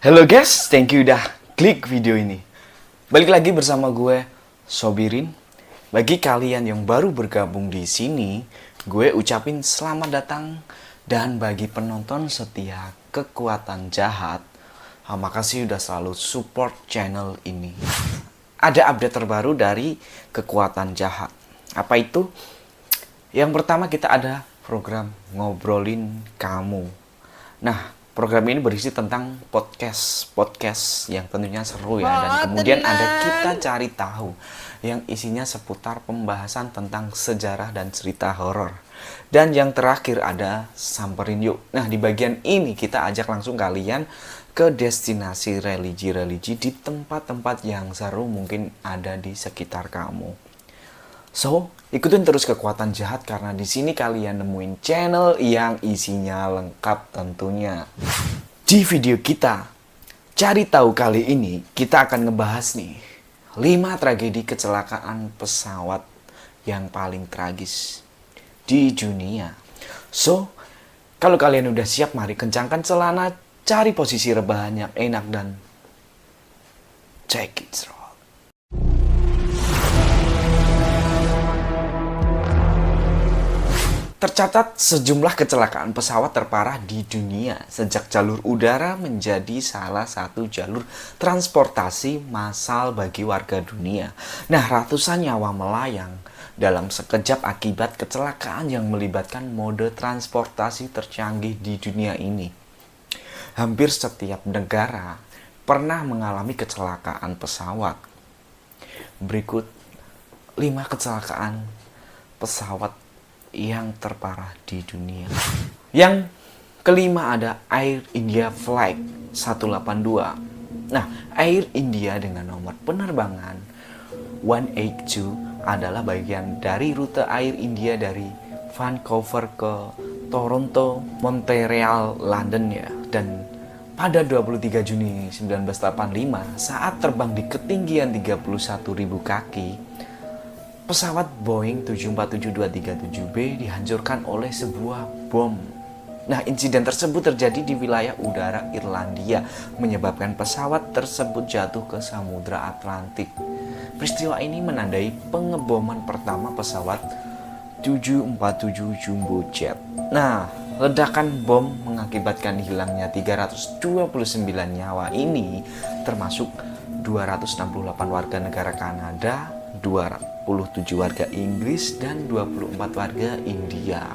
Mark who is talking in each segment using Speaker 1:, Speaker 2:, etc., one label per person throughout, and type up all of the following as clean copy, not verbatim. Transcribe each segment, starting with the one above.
Speaker 1: Halo guys, thank you udah klik video ini. Balik lagi bersama gue, Sobirin. Bagi kalian yang baru bergabung di sini, gue ucapin selamat datang. Dan bagi penonton setia Kekuatan Jahat, makasih udah selalu support channel ini. Ada update terbaru dari Kekuatan Jahat. Apa itu? Yang pertama kita ada program Ngobrolin Kamu. Nah, program ini berisi tentang podcast yang tentunya seru ya. Dan kemudian ada Kita Cari Tahu yang isinya seputar pembahasan tentang sejarah dan cerita horor. Dan yang terakhir ada Samperin Yuk. Nah, di bagian ini kita ajak langsung kalian ke destinasi religi-religi di tempat-tempat yang seru mungkin ada di sekitar kamu. So, ikutin terus Kekuatan Jahat karena di sini kalian nemuin channel yang isinya lengkap tentunya. Di video kita Cari Tahu kali ini kita akan ngebahas nih 5 tragedi kecelakaan pesawat yang paling tragis di dunia. So, kalau kalian udah siap, mari kencangkan celana, cari posisi rebahan yang enak dan check it out. Tercatat sejumlah kecelakaan pesawat terparah di dunia sejak jalur udara menjadi salah satu jalur transportasi massal bagi warga dunia. Nah, ratusan nyawa melayang dalam sekejap akibat kecelakaan yang melibatkan mode transportasi tercanggih di dunia ini. Hampir setiap negara pernah mengalami kecelakaan pesawat. Berikut 5 kecelakaan pesawat yang terparah di dunia. Yang kelima ada Air India Flight 182. Nah, Air India dengan nomor penerbangan 182 adalah bagian dari rute Air India dari Vancouver ke Toronto, Montreal, London ya. Dan pada 23 Juni 1985 saat terbang di ketinggian 31.000 kaki, pesawat Boeing 747-237B dihancurkan oleh sebuah bom. Nah, insiden tersebut terjadi di wilayah udara Irlandia, menyebabkan pesawat tersebut jatuh ke Samudra Atlantik. Peristiwa ini menandai pengeboman pertama pesawat 747 Jumbo Jet. Nah, ledakan bom mengakibatkan hilangnya 329 nyawa ini, termasuk 268 warga negara Kanada, 27 warga Inggris, dan 24 warga India.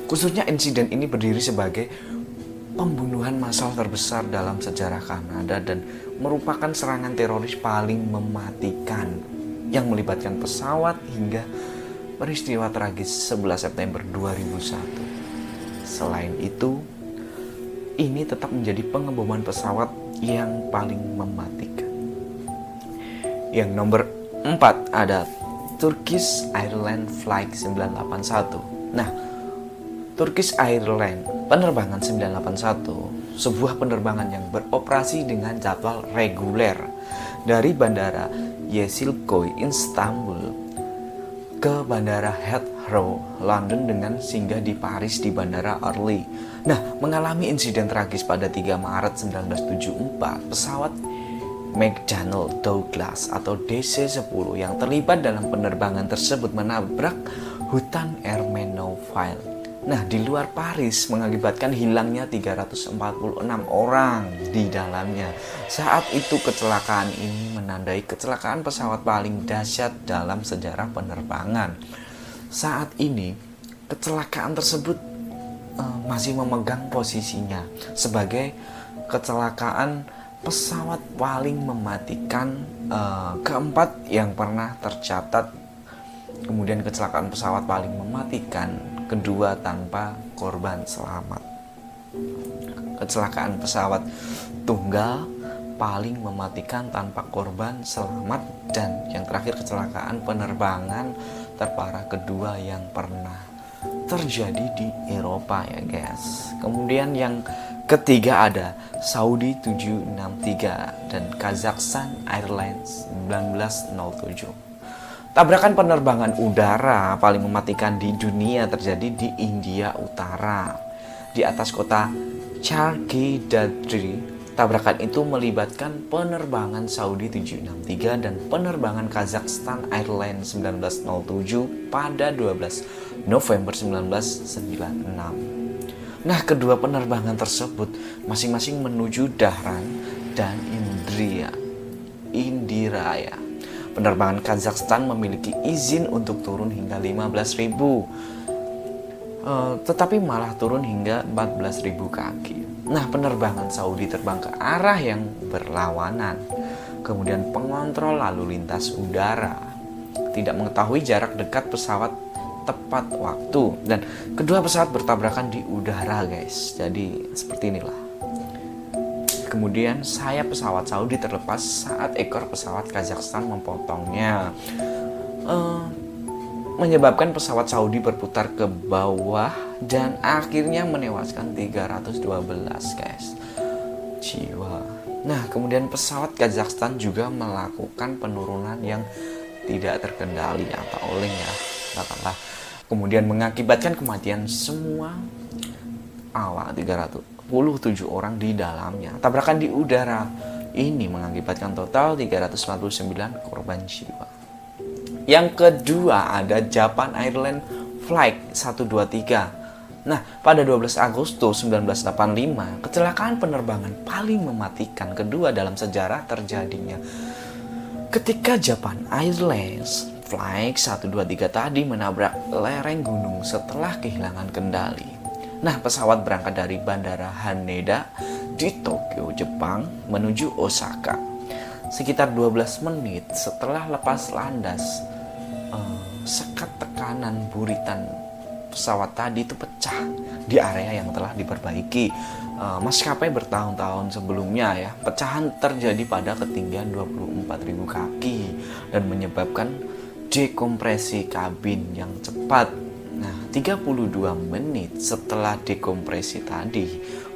Speaker 1: Khususnya insiden ini berdiri sebagai pembunuhan massal terbesar dalam sejarah Kanada dan merupakan serangan teroris paling mematikan yang melibatkan pesawat hingga peristiwa tragis 11 September 2001. Selain itu, ini tetap menjadi pengeboman pesawat yang paling mematikan. Yang nomor 4 ada Turkish Airlines Flight 981. Nah, Turkish Airlines penerbangan 981 sebuah penerbangan yang beroperasi dengan jadwal reguler dari Bandara Yeşilköy, Istanbul ke Bandara Heathrow, London dengan singgah di Paris di Bandara Orly. Nah, mengalami insiden tragis pada 3 Maret 1974, pesawat McDonnell Douglas atau DC-10 yang terlibat dalam penerbangan tersebut menabrak hutan Ermenonville. Nah, di luar Paris mengakibatkan hilangnya 346 orang di dalamnya. Saat itu kecelakaan ini menandai kecelakaan pesawat paling dahsyat dalam sejarah penerbangan. Saat ini kecelakaan tersebut masih memegang posisinya sebagai kecelakaan pesawat paling mematikan keempat yang pernah tercatat. Kemudian kecelakaan pesawat paling mematikan kedua tanpa korban selamat. Kecelakaan pesawat tunggal paling mematikan tanpa korban selamat. Dan yang terakhir kecelakaan penerbangan terparah kedua yang pernah terjadi di Eropa ya guys. Kemudian yang ketiga ada Saudi 763 dan Kazakhstan Airlines 1907. Tabrakan penerbangan udara paling mematikan di dunia terjadi di India Utara. Di atas kota Charkhi Dadri Tabrakan itu melibatkan penerbangan Saudi 763 dan penerbangan Kazakhstan Airlines 1907 pada 12 November 1996. Nah, kedua penerbangan tersebut masing-masing menuju Dahran dan Indiraya. Penerbangan Kazakhstan memiliki izin untuk turun hingga 15.000, tetapi malah turun hingga 14.000 kaki. Nah, penerbangan Saudi terbang ke arah yang berlawanan. Kemudian pengontrol lalu lintas udara tidak mengetahui jarak dekat pesawat tepat waktu, dan kedua pesawat bertabrakan di udara, guys. Jadi seperti inilah. Kemudian sayap pesawat Saudi terlepas saat ekor pesawat Kazakhstan memotongnya, menyebabkan pesawat Saudi berputar ke bawah dan akhirnya menewaskan 312, guys, jiwa. Nah, kemudian pesawat Kazakhstan juga melakukan penurunan yang tidak terkendali atau oleng ya, katakanlah. Kemudian mengakibatkan kematian semua awak 347 orang di dalamnya. Tabrakan di udara ini mengakibatkan total 349 korban jiwa. Yang kedua ada Japan Airlines Flight 123. Nah, pada 12 Agustus 1985, kecelakaan penerbangan paling mematikan kedua dalam sejarah terjadinya ketika Japan Airlines Flight 123 tadi menabrak lereng gunung setelah kehilangan kendali. Nah, pesawat berangkat dari Bandara Haneda di Tokyo, Jepang menuju Osaka. Sekitar 12 menit setelah lepas landas, sekat tekanan buritan pesawat tadi itu pecah di area yang telah diperbaiki. Maskapai bertahun-tahun sebelumnya ya, pecahan terjadi pada ketinggian 24.000 kaki dan menyebabkan dekompresi kabin yang cepat. Nah, 32 menit setelah dekompresi tadi,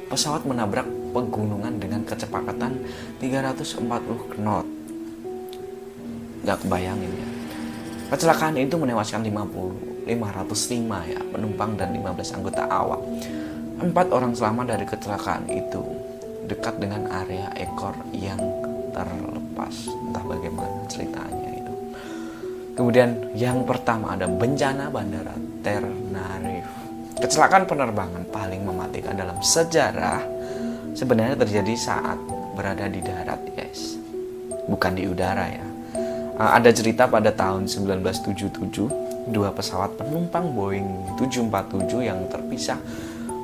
Speaker 1: pesawat menabrak pegunungan dengan kecepatan 340 knot. Gak kebayangin ya. Kecelakaan itu menewaskan 505 ya penumpang dan 15 anggota awak. 4 orang selamat dari kecelakaan itu dekat dengan area ekor yang terlepas. Entah bagaimana ceritanya itu. Kemudian yang pertama ada bencana Bandara Tenerife. Kecelakaan penerbangan paling mematikan dalam sejarah sebenarnya terjadi saat berada di darat, guys. Bukan di udara ya. Ada cerita pada tahun 1977, dua pesawat penumpang Boeing 747 yang terpisah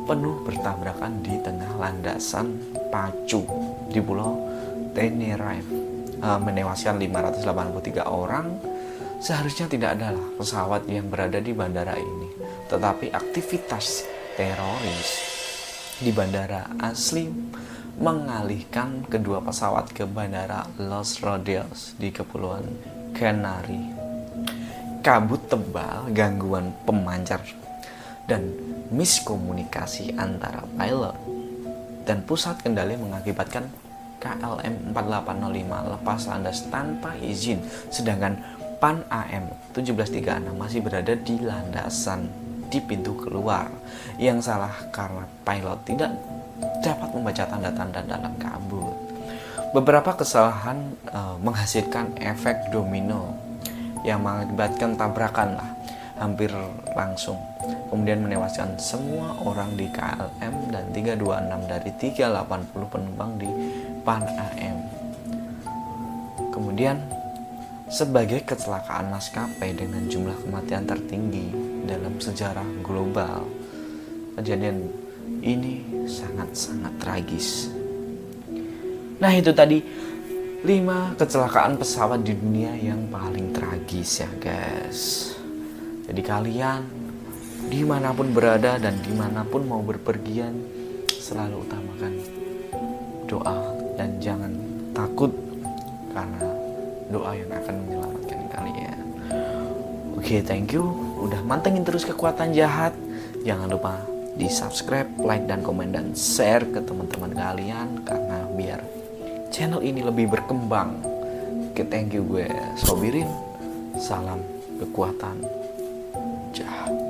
Speaker 1: penuh bertabrakan di tengah landasan pacu di Pulau Tenerife, menewaskan 583 orang. Seharusnya tidak adalah pesawat yang berada di bandara ini, tetapi aktivitas teroris di bandara asli mengalihkan kedua pesawat ke bandara Los Rodeos di Kepulauan Canary. Kabut tebal, gangguan pemancar, dan miskomunikasi antara pilot dan pusat kendali mengakibatkan KLM 4805 lepas landas tanpa izin, sedangkan PAN AM 1736 masih berada di landasan di pintu keluar. Yang salah karena pilot tidak dapat membaca tanda-tanda dalam kabut. Beberapa kesalahan menghasilkan efek domino yang mengakibatkan tabrakan hampir langsung, kemudian menewaskan semua orang di KLM dan 326 dari 380 penumpang di PAN AM. Kemudian sebagai kecelakaan maskapai dengan jumlah kematian tertinggi dalam sejarah global, kejadian ini sangat-sangat tragis. Nah, itu tadi 5 kecelakaan pesawat di dunia yang paling tragis ya guys. Jadi kalian dimanapun berada dan dimanapun mau berpergian, selalu utamakan doa dan jangan takut, karena doa yang akan menyelamatkan kalian. Oke, thank you udah mantengin terus kekuatan jahat. Jangan lupa di subscribe, like, dan komen, dan share ke teman-teman kalian, karena biar channel ini lebih berkembang. Oke, thank you, gue Sobirin. Salam kekuatan jahat.